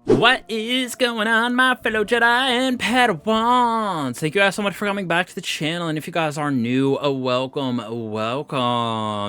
What is going on, my fellow Jedi and Padawans? Thank you guys so much for coming back to the channel, and if you guys are new, welcome.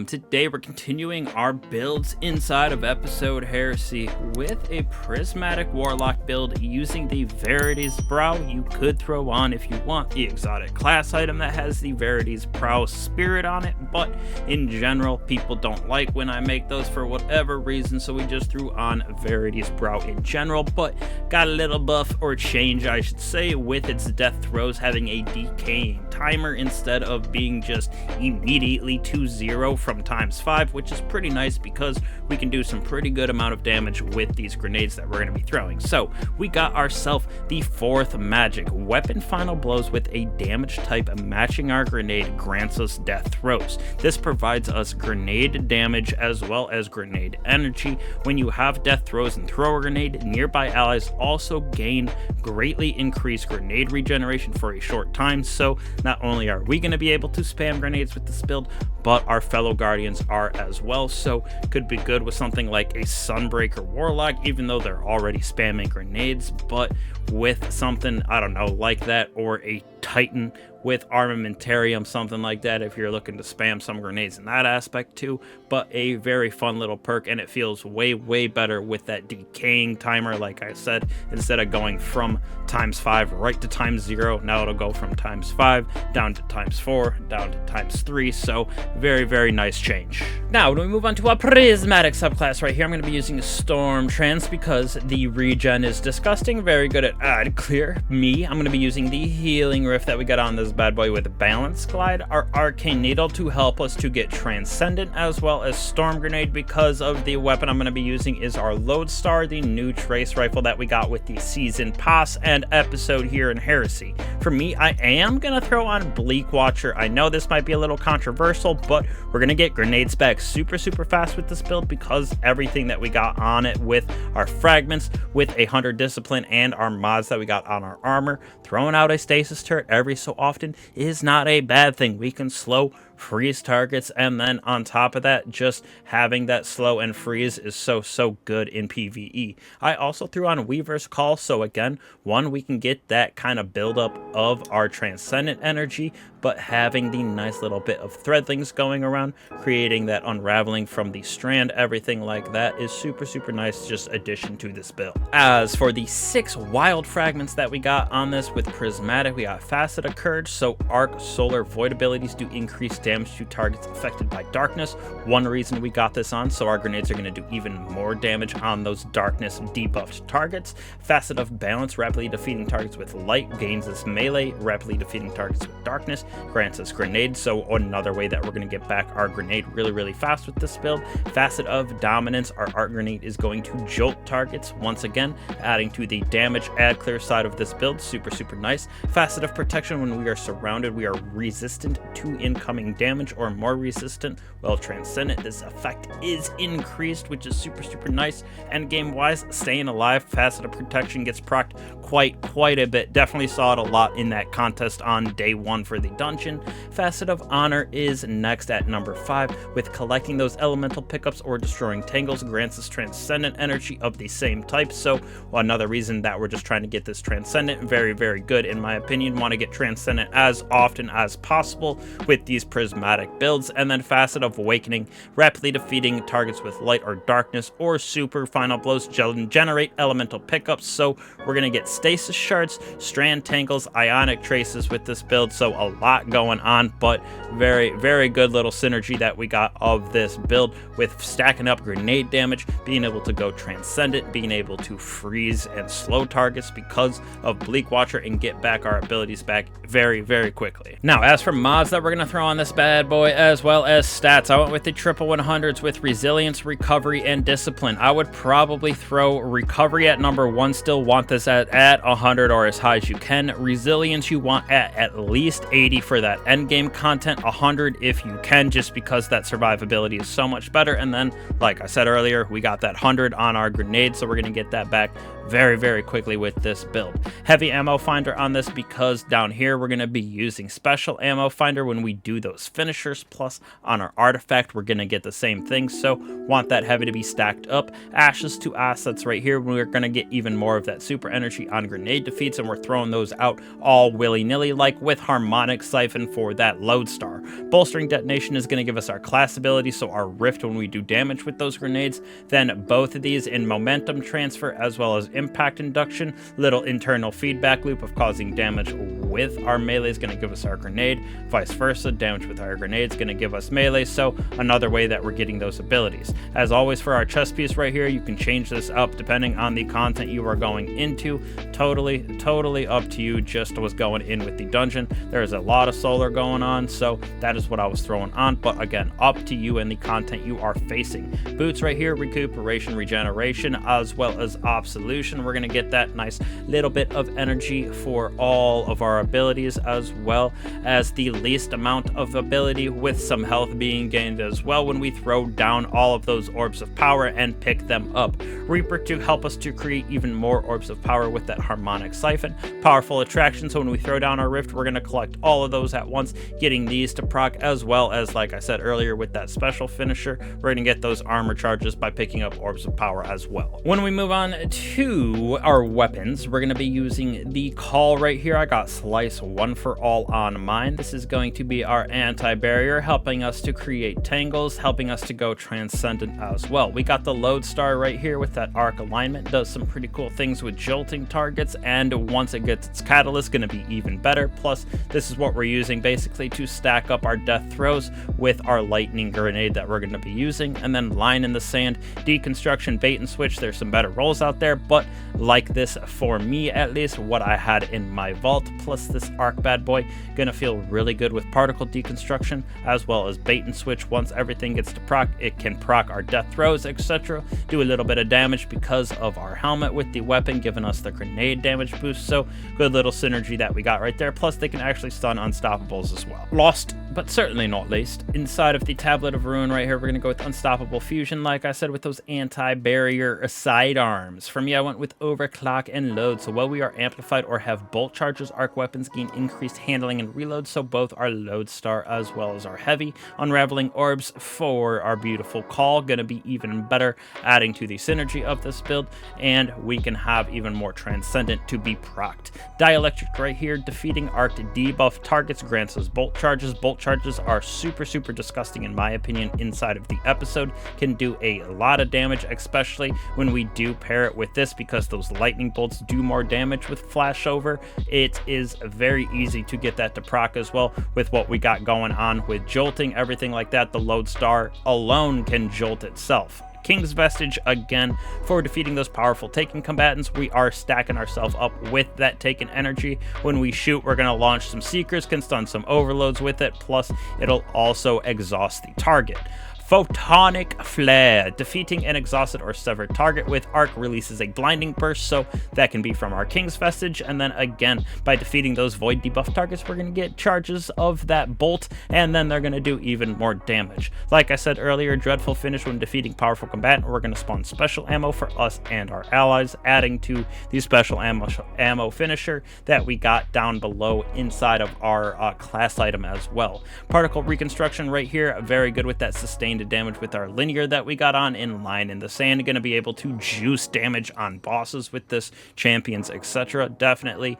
Today we're continuing our builds inside of episode Heresy with a Prismatic Warlock build using the Verity's Brow. You could throw on, if you want, the exotic class item that has the Verity's Brow spirit on it, but in general, people don't like when I make those for whatever reason, so we just threw on Verity's Brow in general. But got a little buff, or change I should say, with its Death Throes having a decaying timer instead of being just immediately 2-0 from ×5, which is pretty nice because we can do some pretty good amount of damage with these grenades that we're going to be throwing. So we got ourselves the 4th magic weapon. Final blows with a damage type matching our grenade grants us Death Throes. This provides us grenade damage as well as grenade energy. When you have Death Throes and throw a grenade, nearby allies also gain greatly increased grenade regeneration for a short time. So not only are we going to be able to spam grenades with this build, but our fellow guardians are as well. So could be good with something like a Sunbreaker Warlock, even though they're already spamming grenades, but with something, I don't know, like that, or a Titan with Armamentarium, something like that, if you're looking to spam some grenades in that aspect too. But a very fun little perk, and it feels way better with that decaying timer. Like I said, instead of going from ×5 right to ×0, now it'll go from ×5 down to ×4 down to ×3. So very nice change. Now when we move on to a prismatic subclass right here, I'm going to be using Storm Trance because the regen is disgusting. Very good at ad clear. I'm going to be using the healing rift that we got on this bad boy with Balance Glide, our Arcane Needle to help us to get Transcendent, as well as Storm Grenade because of the weapon I'm going to be using is our Lodestar, the new trace rifle that we got with the season pass and episode here in Heresy. For me, I am going to throw on Bleak Watcher. I know this might be a little controversial, but we're going to get grenades back super fast with this build because everything that we got on it with our fragments, with a Hunter Discipline, and our mods that we got on our armor. Throwing out a stasis turret every so often is not a bad thing. We can slow, freeze targets, and then on top of that, just having that slow and freeze is so good in PvE. I also threw on Weaver's Call, so again, we can get that kind of buildup of our Transcendent energy, but having the nice little bit of threadlings going around, creating that unraveling from the strand, everything like that is super nice, just addition to this build. As for the 6 wild fragments that we got on this with Prismatic, we got Facet of Courage, so Arc, Solar, Void abilities do increase damage to targets affected by darkness. One reason we got this on, so our grenades are going to do even more damage on those darkness debuffed targets. Facet of Balance, rapidly defeating targets with light, gains us melee, rapidly defeating targets with darkness, grants us grenade, so another way that we're going to get back our grenade really fast with this build. Facet of Dominance, our Arc Grenade is going to jolt targets, once again adding to the damage ad clear side of this build. Super nice. Facet of Protection, when we are surrounded, we are resistant to incoming damage, or more resistant. Well, Transcendent, this effect is increased, which is super nice. And game wise, staying alive, Facet of Protection gets procced quite a bit. Definitely saw it a lot in that contest on day 1 for the dungeon. Facet of Honor is next at number 5, with collecting those elemental pickups or destroying tangles grants us Transcendent energy of the same type. So another reason that we're just trying to get this Transcendent, very good in my opinion. Want to get Transcendent as often as possible with these prismatic builds. And then Facet of Awakening, rapidly defeating targets with light or darkness, or super final blows generate elemental pickups. So we're going to get stasis shards, strand tangles, ionic traces with this build. So a lot going on, but very good little synergy that we got of this build, with stacking up grenade damage, being able to go Transcendent, being able to freeze and slow targets because of Bleak Watcher, and get back our abilities back very quickly. Now, as for mods that we're going to throw on this bad boy, as well as stats, I went with the triple 100s with Resilience, Recovery, and Discipline. I would probably throw Recovery at number 1, still want this at 100 or as high as you can. Resilience you want at least 80 for that end game content, 100 if you can, just because that survivability is so much better. And then, like I said earlier, we got that 100 on our grenade, so we're going to get that back very quickly with this build. Heavy ammo finder on this because down here we're going to be using special ammo finder when we do those those finishers. Plus on our artifact we're gonna get the same thing, so want that heavy to be stacked up. Ashes to assets right here, we're gonna get even more of that super energy on grenade defeats, and we're throwing those out all willy-nilly, like with harmonic siphon for that lodestar. Bolstering detonation is gonna give us our class ability, so our rift when we do damage with those grenades. Then both of these in momentum transfer as well as impact induction, little internal feedback loop of causing damage with our melee is going to give us our grenade, vice versa, damage with our grenade is going to give us melee, so another way that we're getting those abilities. As always, for our chest piece right here, you can change this up depending on the content you are going into. Totally up to you just what's going in with the dungeon. There's a lot of solar going on, so that is what I was throwing on, but again, up to you and the content you are facing. Boots right here, recuperation, regeneration, as well as absolution. We're going to get that nice little bit of energy for all of our abilities, as well as the least amount of ability with some health being gained as well when we throw down all of those orbs of power and pick them up. Reaper to help us to create even more orbs of power with that harmonic siphon. Powerful attraction, so when we throw down our rift we're going to collect all of those at once, getting these to proc, as well as, like I said earlier, with that special finisher we're going to get those armor charges by picking up orbs of power as well. When we move on to our weapons, we're going to be using the call right here. I got slice 1 for all on mine. This is going to be our anti-barrier, helping us to create tangles, helping us to go transcendent as well. We got the lodestar right here with that arc alignment, does some pretty cool things with jolting targets, and once it gets its catalyst, going to be even better. Plus this is what we're using basically to stack up our death throws with our lightning grenade that we're going to be using. And then line in the sand, deconstruction, bait and switch. There's some better rolls out there, but like this, for me at least, what I had in my vault, plus this arc bad boy, gonna feel really good with particle deconstruction, as well as bait and switch. Once everything gets to proc, it can proc our death throws, etc. Do a little bit of damage because of our helmet with the weapon, giving us the grenade damage boost. So good little synergy that we got right there. Plus they can actually stun unstoppables as well. Lost but certainly not least, inside of the Tablet of Ruin right here, we're going to go with Unstoppable Fusion, like I said, with those anti-barrier sidearms. For me, I went with Overclock and Load. So while we are amplified or have bolt charges, arc weapons gain increased handling and reload. So both our Lodestar as well as our heavy. Unraveling Orbs for our beautiful call, going to be even better, adding to the synergy of this build. And we can have even more Transcendent to be procced. Dielectric right here, defeating arc debuff targets grants us bolt charges. Bolt charges are super disgusting in my opinion inside of the episode. Can do a lot of damage, especially when we do pair it with this, because those lightning bolts do more damage with flashover. It is very easy to get that to proc as well with what we got going on with jolting, everything like that. The Lodestar alone can jolt itself. King's Vestige, again, for defeating those powerful Taken combatants. We are stacking ourselves up with that Taken energy. When we shoot, we're going to launch some Seekers, can stun some overloads with it, plus it'll also exhaust the target. Photonic Flare, defeating an exhausted or severed target with arc releases a blinding burst, so that can be from our King's Vestige. And then again, by defeating those void debuff targets, we're going to get charges of that bolt, and then they're going to do even more damage. Like I said earlier, Dreadful Finish when defeating powerful combatant. We're going to spawn special ammo for us and our allies, adding to the special ammo finisher that we got down below inside of our class item as well. Particle Reconstruction right here, very good with that sustained damage with our linear that we got on in line in the sand. Going to be able to juice damage on bosses with this, champions, etc. Definitely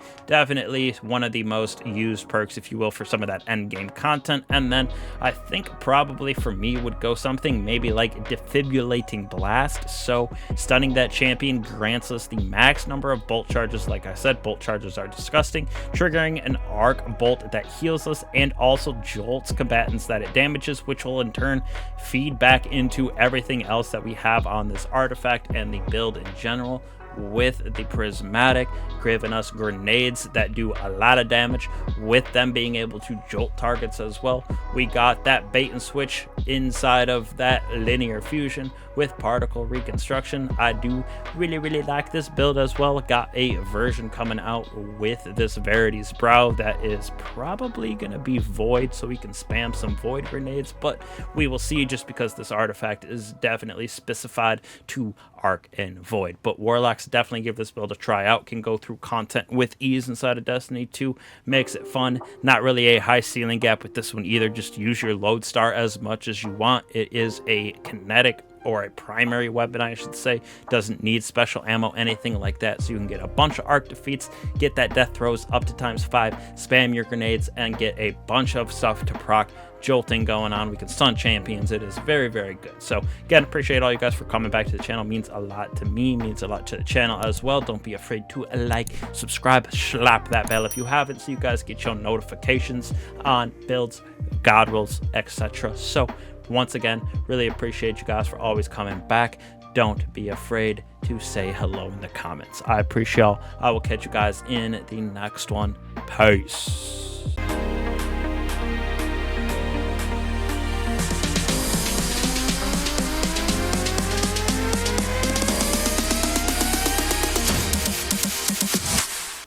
one of the most used perks, if you will, for some of that end game content. And then I think probably for me would go something maybe like Defibrillating Blast. So stunning that champion grants us the max number of bolt charges. Like I said, bolt charges are disgusting, triggering an arc bolt that heals us and also jolts combatants that it damages, which will in turn feed back into everything else that we have on this artifact and the build in general, with the Prismatic giving us grenades that do a lot of damage, with them being able to jolt targets as well. We got that bait and switch inside of that linear fusion with particle reconstruction. I do really like this build as well. Got a version coming out with this Verity's Brow that is probably gonna be void, so we can spam some void grenades, but we will see, just because this artifact is definitely specified to Arc and Void. But Warlocks definitely give this build a try out. Can go through content with ease inside of Destiny 2. Makes it fun. Not really a high ceiling gap with this one either. Just use your lodestar as much as you want. It is a kinetic, or a primary weapon, I should say. Doesn't need special ammo, anything like that. So you can get a bunch of arc defeats, get that Death Throes up to ×5, spam your grenades, and get a bunch of stuff to proc. Jolting going on. We can stun champions. It is very, very good. So again, appreciate all you guys for coming back to the channel. Means a lot to me, means a lot to the channel as well. Don't be afraid to like, subscribe, slap that bell if you haven't, so you guys get your notifications on builds, god rolls, etc. So once again, really appreciate you guys for always coming back. Don't be afraid to say hello in the comments. I appreciate y'all. I will catch you guys in the next one. Peace.